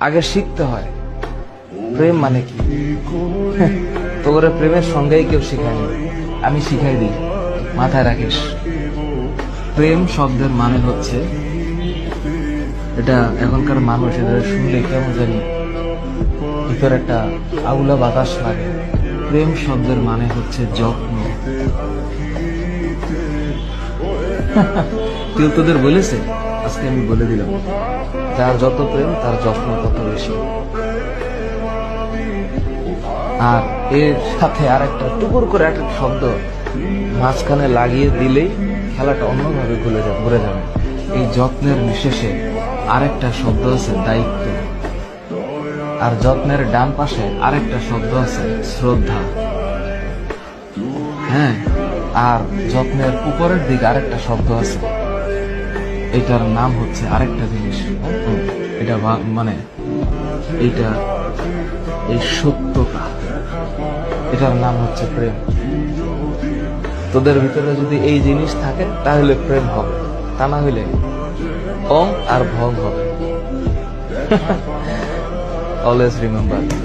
আগে শিখতে হয় প্রেম মানে কি। তোর প্রেমের সঙ্গেই কেউ শিখায়নি, আমি শিখাই দিই, মাথায় রাখিস। প্রেম শব্দের মানে হচ্ছে, এটা এখনকার মানুষ এটা শুনলে কেমন জানি ভিতরে একটা আউলা বাতাস লাগে। প্রেম শব্দের মানে হচ্ছে যত্ন। কেউ তোদের বলেছে? আজকে আমি বলে দিলাম, যার যত প্রেম তার যত্ন তত বেশি। আর এর সাথে আর একটা টুকুর করে একটা শব্দ মাঝখানে লাগিয়ে দিলেই খেলাটা অন্যভাবে ঘুরে যাবে। এই যত্নের নিশেষে আরেকটা শব্দ আছে দায়িত্ব, আর যত্নের ডান পাশে আরেকটা শব্দ আছে শ্রদ্ধা। হ্যাঁ, আর যত্নের উপরের দিকে আরেকটা শব্দ আছে, এটার নাম হচ্ছে আরেকটা জিনিস। এটা মানে এইটা এই সত্যতা, এটার নাম হচ্ছে প্রেম। তোদের ভিতরে যদি এই জিনিস থাকে তাহলে প্রেম হবে, তা না হইলে অং আর ভং হবে। Always remember.